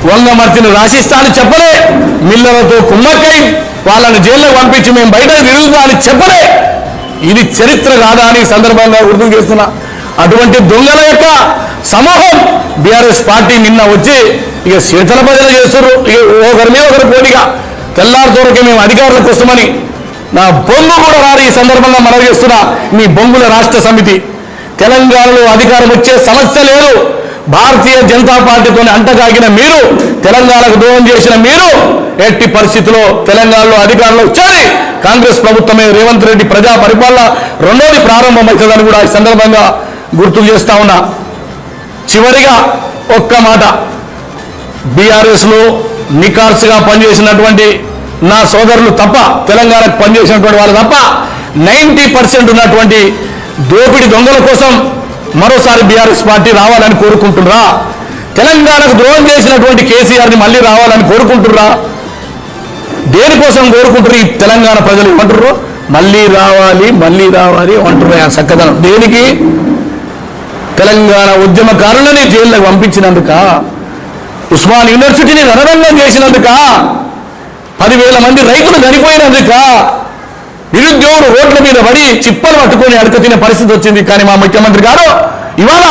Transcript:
వంగమర్తిని రాసిస్తా అని చెప్పలే, మిల్లలతో కుమ్మక్కై వాళ్ళని జైల్లో పంపించి మేము బయట తిరుగుతా అని చెప్పలే. ఇది చరిత్ర కాదా అని సందర్భంగా గుర్తు చేస్తున్నా. అటువంటి దొంగల యొక్క సమూహం బీఆర్ఎస్ పార్టీ నిన్న వచ్చి ఇక శీతల భజన చేస్తున్నారు. ఇక ఒకరి మీద ఒకరు పోటీగా తెల్లారితోరకే మేము అధికారుల కోసమని. నా బొంగు కూడా రాదు. ఈ సందర్భంగా మనవి చేస్తున్నా, మీ బొంగుల రాష్ట్ర సమితి తెలంగాణలో అధికారం వచ్చే సమస్య లేదు. భారతీయ జనతా పార్టీతోనే అంటగాగిన మీరు, తెలంగాణకు దూరం చేసిన మీరు ఎట్టి పరిస్థితుల్లో తెలంగాణలో అధికారంలో వచ్చాయి కాంగ్రెస్ ప్రభుత్వమే, రేవంత్ రెడ్డి ప్రజా పరిపాలన రెండోది ప్రారంభమవుతుందని కూడా ఈ సందర్భంగా గుర్తు చేస్తా ఉన్నా. చివరిగా ఒక్క మాట, బీఆర్ఎస్లో నికార్సుగా పనిచేసినటువంటి నా సోదరులు తప్ప, తెలంగాణకు పనిచేసినటువంటి వాళ్ళు తప్ప 90% ఉన్నటువంటి దోపిడి దొంగల కోసం మరోసారి బీఆర్ఎస్ పార్టీ రావాలని కోరుకుంటున్నారా? తెలంగాణకు ద్రోహం చేసినటువంటి కేసీఆర్ని మళ్ళీ రావాలని కోరుకుంటున్నారా? దేనికోసం కోరుకుంటారు? ఈ తెలంగాణ ప్రజలు ఏమంటారు? మళ్ళీ రావాలి మళ్ళీ రావాలి అంటున్నారు. ఆ చక్కదనం దేనికి? తెలంగాణ ఉద్యమకారులని జైల్లోకి పంపించినందుక, ఉస్మాన్ యూనివర్సిటీని రణరంగం చేసినందుక, 10,000 మంది రైతులు చనిపోయినందుక, నిరుద్యోగులు రోడ్ల మీద పడి చిప్పలు పట్టుకొని అడక తినే పరిస్థితి వచ్చింది. కానీ మా ముఖ్యమంత్రి గారు ఇవాళ